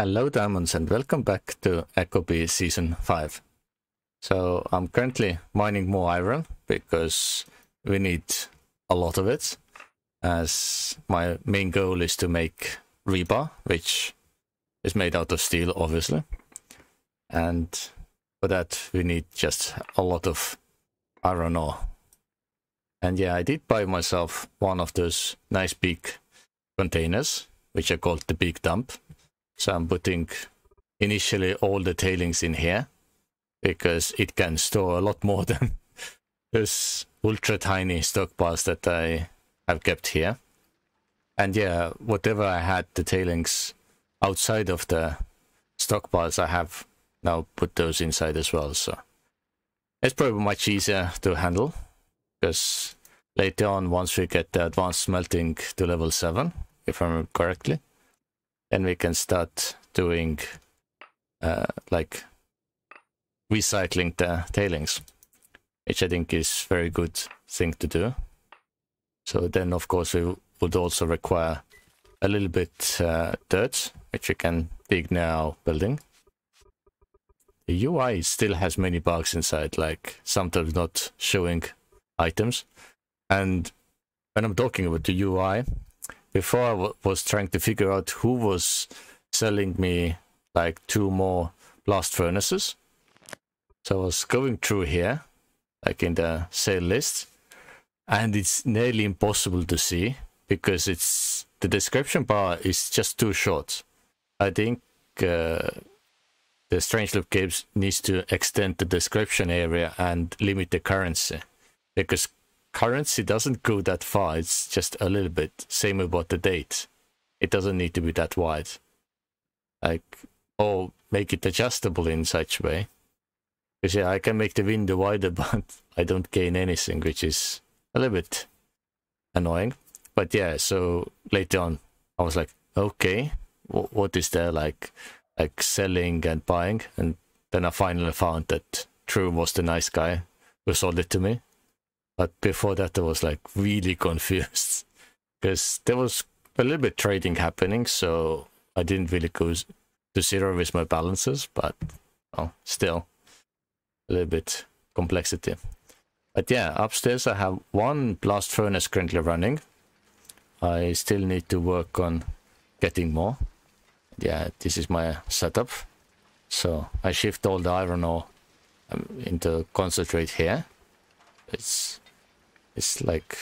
Hello diamonds and welcome back to Ecobee Season 5. So I'm currently mining more iron because we need a lot of it, as my main goal is to make rebar, which is made out of steel obviously, and for that we need just a lot of iron ore. And yeah, I did buy myself one of those nice big containers, which are called the big dump. So I'm putting initially all the tailings in here because it can store a lot more than those ultra tiny stockpiles that I have kept here. And yeah, whatever I had the tailings outside of the stockpiles, I have now put those inside as well. So it's probably much easier to handle because later on, once we get the advanced smelting to level 7, if I remember correctly, then we can start doing like recycling the tailings, which I think is a very good thing to do. So then of course we would also require a little bit dirt, which we can dig near our building. The UI still has many bugs inside, like sometimes not showing items. And when I'm talking about the UI, before I was trying to figure out who was selling me like 2 more blast furnaces. So I was going through here, like in the sale list, and it's nearly impossible to see because the description bar is just too short. I think the Strangeloop Games needs to extend the description area and limit the currency, because currency doesn't go that far, it's just a little bit. Same about the date. It doesn't need to be that wide. Like, or make it adjustable in such a way. Because yeah, I can make the window wider, but I don't gain anything, which is a little bit annoying. But yeah, so later on, I was like, okay, what is there like selling and buying? And then I finally found that True was the nice guy who sold it to me. But before that, I was like really confused because there was a little bit trading happening, so I didn't really go to zero with my balances, but well, still a little bit complexity. But yeah, upstairs I have 1 blast furnace currently running. I still need to work on getting more. Yeah, this is my setup. So I shift all the iron ore into concentrate here. It's like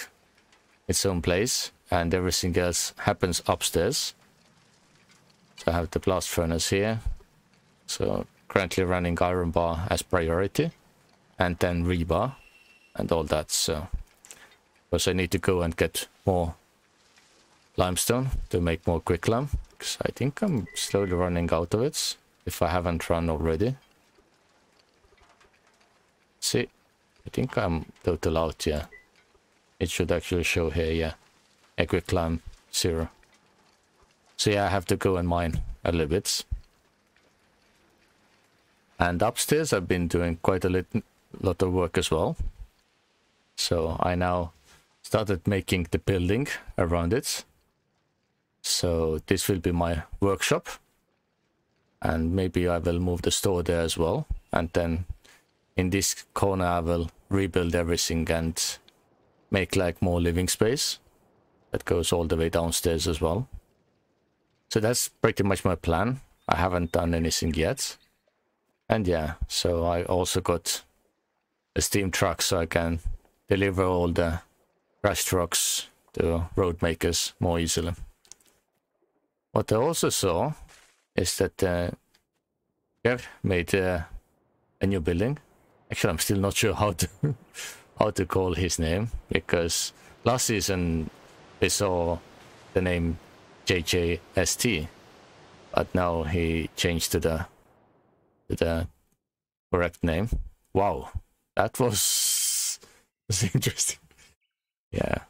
its own place, and everything else happens upstairs. So I have the blast furnace here. So currently running iron bar as priority, and then rebar and all that. So because I need to go and get more limestone to make more quicklime, because I think I'm slowly running out of it if I haven't run already. See, I think I'm total out, yeah. It should actually show here, yeah. A quicklime 0. So yeah, I have to go and mine a little bit. And upstairs I've been doing quite a lot of work as well. So I now started making the building around it. So this will be my workshop. And maybe I will move the store there as well. And then in this corner I will rebuild everything and make like more living space that goes all the way downstairs as well. So that's pretty much my plan. I haven't done anything yet. And yeah, so I also got a steam truck so I can deliver all the crushed rocks to road makers more easily. What I also saw is that Kev made a new building. Actually, I'm still not sure how to call his name, because last season we saw the name JJST, but now he changed to the correct name. Wow, that was interesting. Yeah,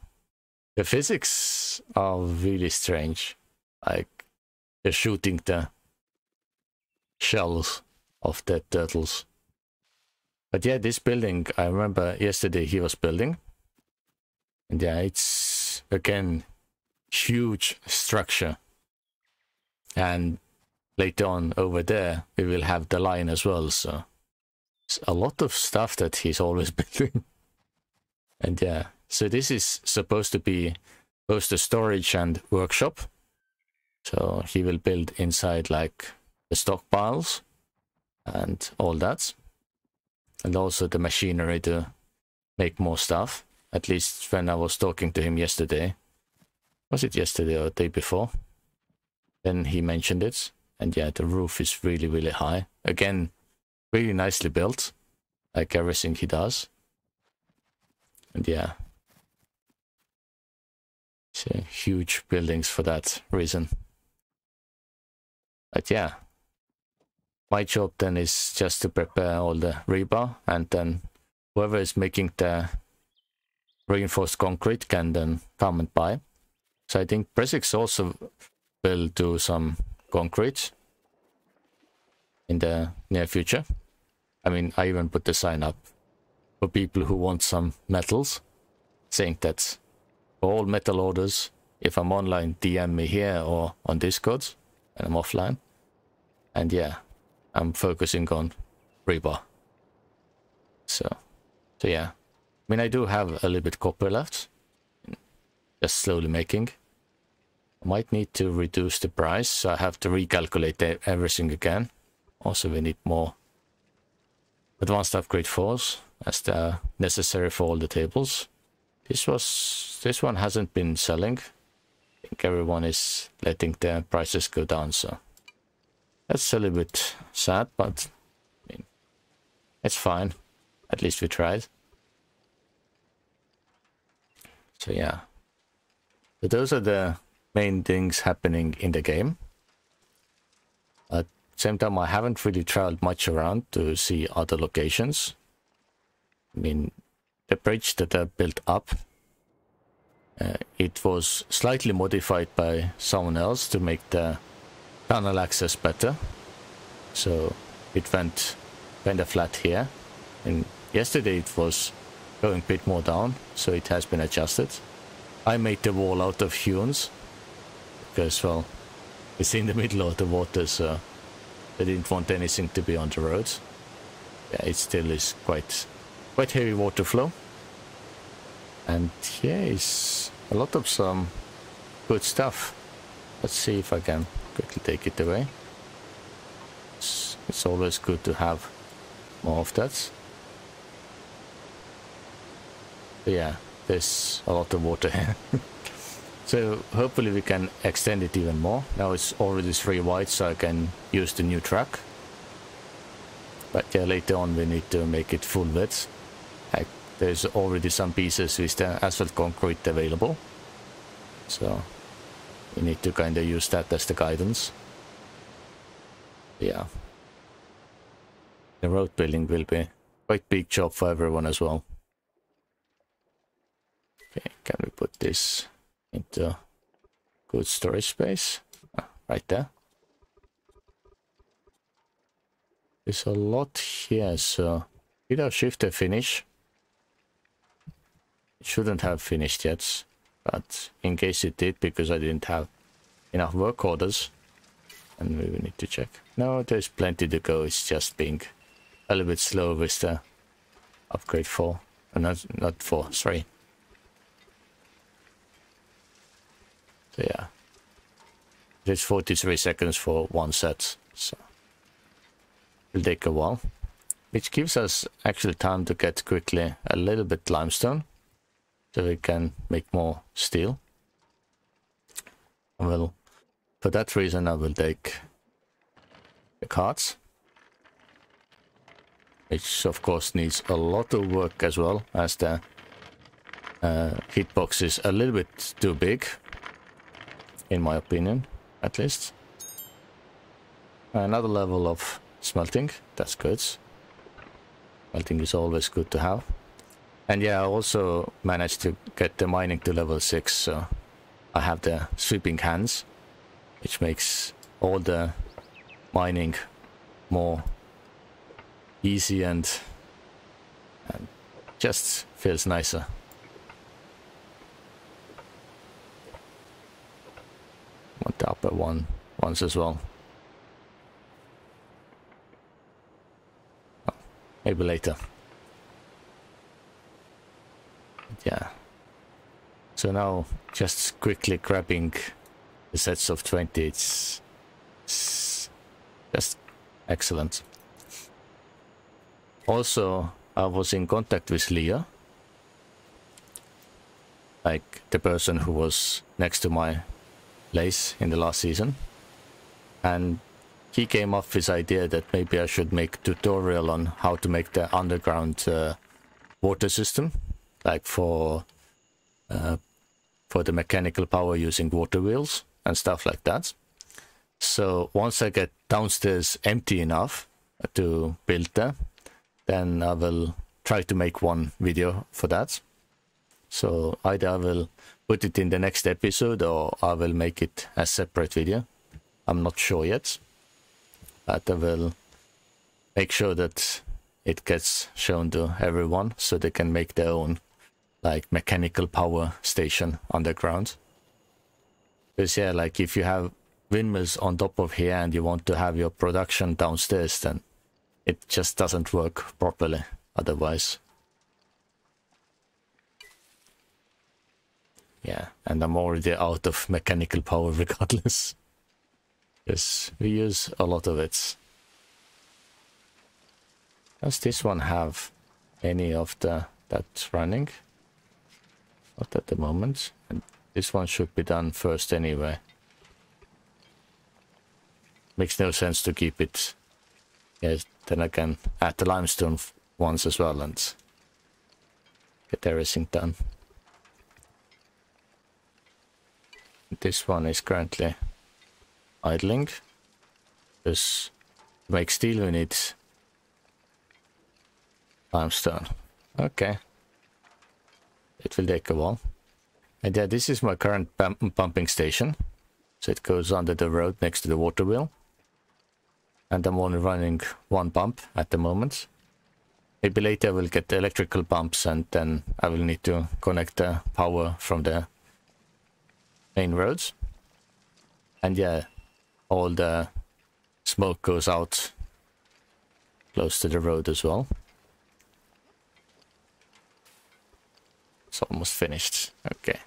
the physics are really strange, like you're shooting the shells of dead turtles. But yeah, this building, I remember yesterday he was building. And yeah, it's again huge structure. And later on over there, we will have the line as well. So it's a lot of stuff that he's always building. And yeah, so this is supposed to be both the storage and workshop. So he will build inside like the stockpiles and all that. And also the machinery to make more stuff. At least when I was talking to him yesterday. Was it yesterday or the day before? Then he mentioned it. And yeah, the roof is really, really high. Again, really nicely built. Like everything he does. And yeah. So huge buildings for that reason. But yeah. My job then is just to prepare all the rebar, and then whoever is making the reinforced concrete can then come and buy. So I think Presix also will do some concrete in the near future. I mean, I even put the sign up for people who want some metals, saying that for all metal orders, if I'm online, DM me here or on Discord, and I'm offline. And yeah, I'm focusing on rebar. So yeah. I mean, I do have a little bit copper left. Just slowly making. I might need to reduce the price, so I have to recalculate everything again. Also, we need more advanced upgrade 4s, as they are necessary for all the tables. This one hasn't been selling. I think everyone is letting their prices go down, so that's a little bit sad, but I mean, it's fine. At least we tried. So yeah. So those are the main things happening in the game. At the same time, I haven't really traveled much around to see other locations. I mean, the bridge that I built up, it was slightly modified by someone else to make the tunnel access better. So it went kind of flat here. And yesterday it was going a bit more down, so it has been adjusted. I made the wall out of hewn because, well, it's in the middle of the water, so I didn't want anything to be on the road. Yeah, it still is quite heavy water flow. And here is a lot of some good stuff. Let's see if I can quickly take it away. It's always good to have more of that. But yeah, there's a lot of water here. So hopefully we can extend it even more. Now it's already 3 wide, so I can use the new track. But yeah, later on we need to make it full width. There's already some pieces with the asphalt concrete available. So we need to kind of use that as the guidance. Yeah. The road building will be quite big job for everyone as well. Okay, can we put this into good storage space? Right there. There's a lot here, so did our shifter finish? It shouldn't have finished yet, but in case it did, because I didn't have enough work orders, and we will need to check. No, there's plenty to go. It's just being a little bit slow with the upgrade 4, not 4, 3. So yeah, there's 43 seconds for one set, so it'll take a while, which gives us actually time to get quickly a little bit limestone, so we can make more steel. Well, for that reason I will take the carts, which of course needs a lot of work as well, as the hitbox is a little bit too big, in my opinion, at least. Another level of smelting, that's good. Smelting is always good to have. And yeah, I also managed to get the mining to level 6, so I have the sweeping hands, which makes all the mining more easy and just feels nicer. Want the upper ones as well. maybe later. Yeah. So now just quickly grabbing the sets of 20, it's just excellent. Also, I was in contact with Leah, like the person who was next to my place in the last season, and he came up with this idea that maybe I should make a tutorial on how to make the underground water system, like for the mechanical power using water wheels and stuff like that. So once I get downstairs empty enough to build there, then I will try to make one video for that. So either I will put it in the next episode or I will make it a separate video. I'm not sure yet, but I will make sure that it gets shown to everyone so they can make their own like mechanical power station underground. Because yeah, like if you have windmills on top of here and you want to have your production downstairs, then it just doesn't work properly otherwise. Yeah, and I'm already out of mechanical power regardless. Because we use a lot of it. Does this one have any of that running? Not at the moment. And this one should be done first anyway. Makes no sense to keep it. Yes, then I can add the limestone ones as well and get everything done. This one is currently idling. Because to make steel we need limestone. Okay. It will take a while. And yeah, this is my current pumping station. So it goes under the road next to the water wheel. And I'm only running one pump at the moment. Maybe later I will get the electrical pumps and then I will need to connect the power from the main roads. And yeah, all the smoke goes out close to the road as well. It's almost finished. Okay.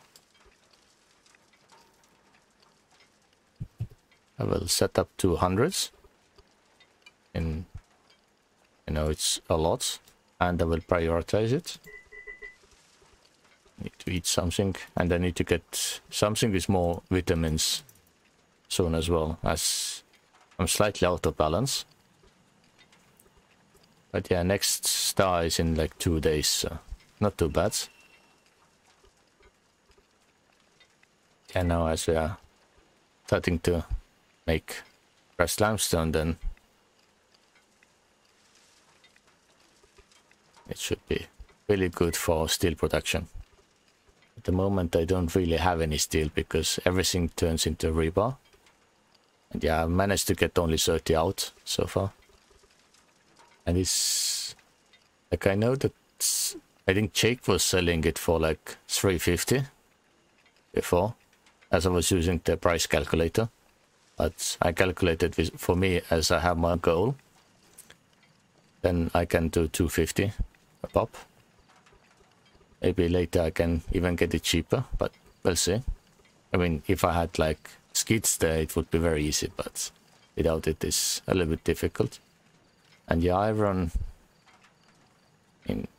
I will set up 200s. And I know it's a lot, and I will prioritize it. Need to eat something, and I need to get something with more vitamins soon as well, as I'm slightly out of balance. But yeah, next star is in like 2 days, so not too bad. Yeah, now as we are starting to make pressed limestone, then it should be really good for steel production. At the moment I don't really have any steel because everything turns into rebar. And yeah, I've managed to get only 30 out so far. And it's like, I know that I think Jake was selling it for like 350 before, as I was using the price calculator. But I calculated with, for me, as I have my goal, then I can do 250 a pop. Maybe later I can even get it cheaper, but we'll see. I mean, if I had like skids there, it would be very easy, but without it, it's a little bit difficult. And yeah, iron,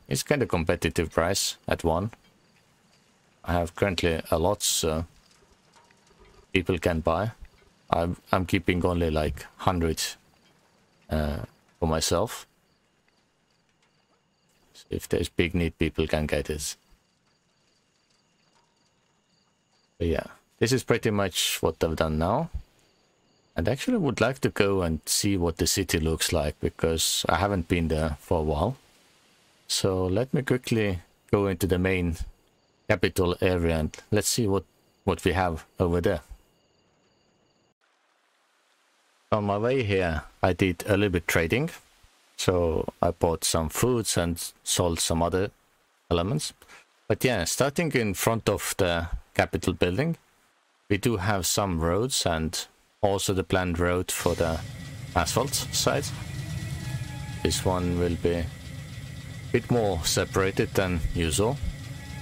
it's kind of competitive price at 1. I have currently a lot, so people can buy. I'm keeping only like 100 for myself. So if there's big need, people can get it. But yeah, this is pretty much what I've done now. And actually would like to go and see what the city looks like, because I haven't been there for a while. So let me quickly go into the main capital area and let's see what we have over there. On my way here, I did a little bit trading. So I bought some foods and sold some other elements. But yeah, starting in front of the Capitol building, we do have some roads and also the planned road for the asphalt side. This one will be bit more separated than usual,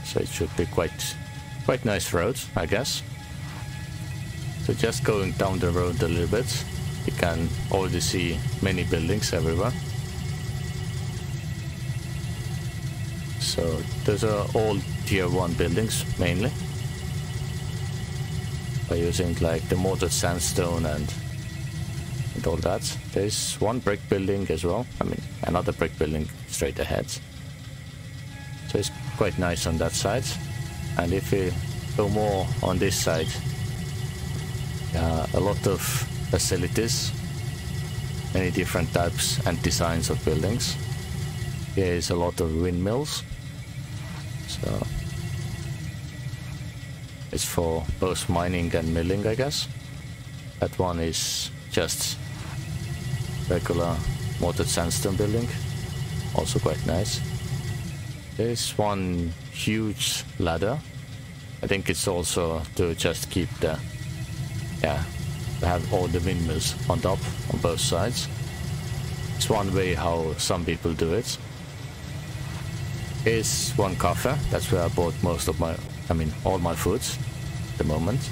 so it should be quite nice road, I guess. So just going down the road a little bit, you can already see many buildings everywhere. So those are all tier 1 buildings mainly, by using like the mortared sandstone and all that. There's one brick building as well, I mean another brick building straight ahead. So it's quite nice on that side. And if we go more on this side, a lot of facilities, many different types and designs of buildings. Here is a lot of windmills, so it's for both mining and milling, I guess. That one is just regular mortared sandstone building, also quite nice. There's one huge ladder. I think it's also to just keep the, to have all the windmills on top on both sides. It's one way how some people do it. Here's one cafe. That's where I bought most of my, all my foods at the moment.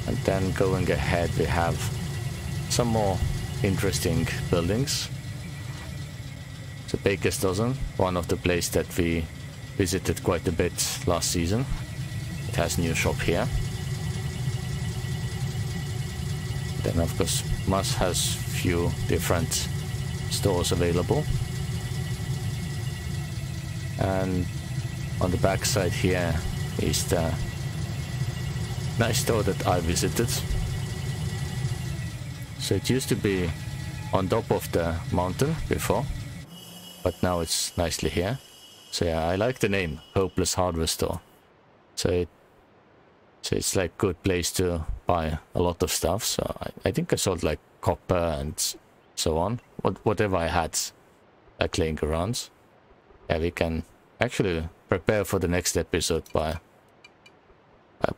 And then going ahead, we have some more interesting buildings. The Baker's Dozen, one of the places that we visited quite a bit last season. It has a new shop here. Then of course Mas has few different stores available. And on the back side here is the nice store that I visited. So it used to be on top of the mountain before, but now it's nicely here. So yeah, I like the name, Hopeless Hardware Store. So it's like good place to buy a lot of stuff. So I think I sold like copper and so on, whatever I had like laying around. Yeah, we can actually prepare for the next episode by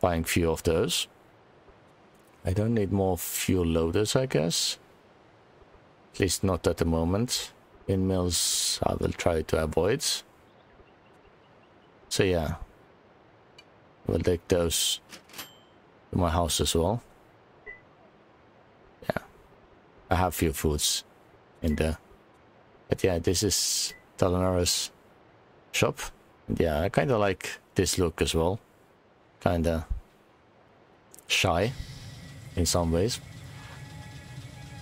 buying few of those. I don't need more fuel loaders, I guess. At least not at the moment. Windmills I will try to avoid. So yeah, we'll take those to my house as well. Yeah, I have few foods in there. But yeah, this is Talanora's shop. And yeah, I kind of like this look as well. Kind of shy in some ways.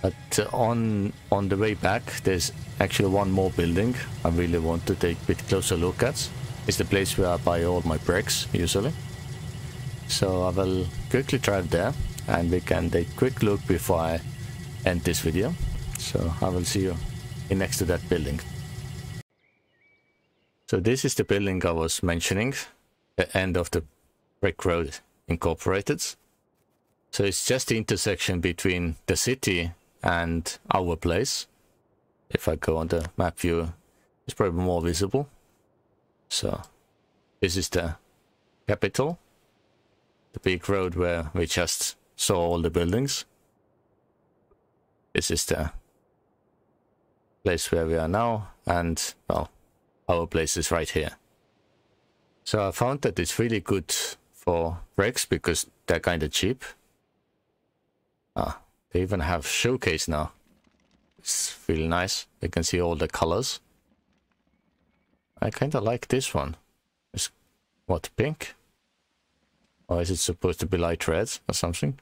But on the way back, there's actually one more building I really want to take a bit closer look at. It's the place where I buy all my bricks, usually. So I will quickly drive there, and we can take a quick look before I end this video. So I will see you in next to that building. So this is the building I was mentioning, the end of the Brick Road Incorporated. So it's just the intersection between the city and our place. If I go on the map view, it's probably more visible. So this is the capital, the big road where we just saw all the buildings. This is the place where we are now, and well, our place is right here. So I found that it's really good for bricks because they're kind of cheap. They even have showcase now. It's really nice. You can see all the colors. I kind of like this one. It's what, pink? Or is it supposed to be light red or something?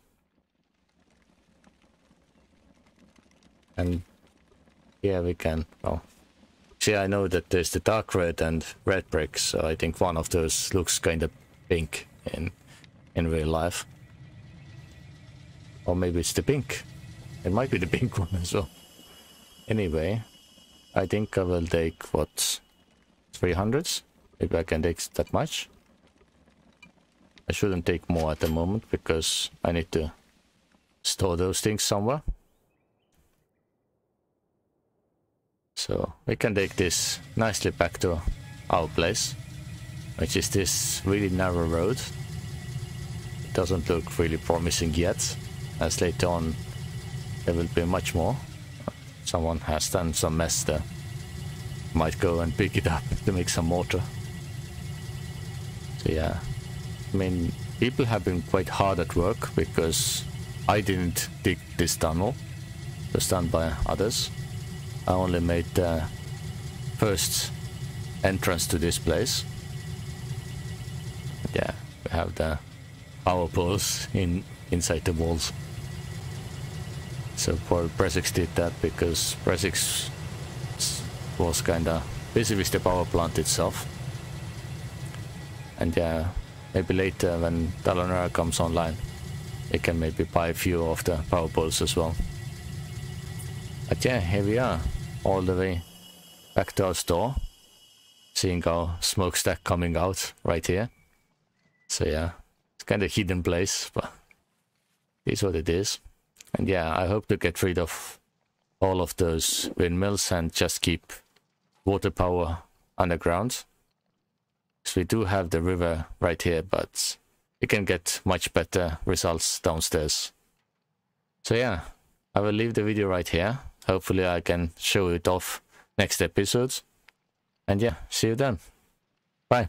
And yeah, we can, well, see, I know that there's the dark red and red bricks, so I think one of those looks kind of pink in real life. Or maybe it's the pink. It might be the pink one as well. Anyway, I think I will take, what, 300s? Maybe I can take that much. I shouldn't take more at the moment because I need to store those things somewhere. So we can take this nicely back to our place, which is this really narrow road. It doesn't look really promising yet, as later on there will be much more. Someone has done some mess there. might go and pick it up to make some mortar. So yeah, I mean, people have been quite hard at work because I didn't dig this tunnel. It was done by others. I only made the first entrance to this place. Yeah, we have the power poles inside the walls. So poor Presix did that because Presix was kinda busy with the power plant itself. And yeah, maybe later when Talonera comes online, we can maybe buy a few of the power poles as well. But yeah, here we are, all the way back to our store, seeing our smokestack coming out right here. So yeah, it's kind of hidden place, but it's what it is. And yeah, I hope to get rid of all of those windmills and just keep water power underground. So we do have the river right here, but we can get much better results downstairs. So yeah, I will leave the video right here. Hopefully I can show it off next episode. And yeah, see you then. Bye.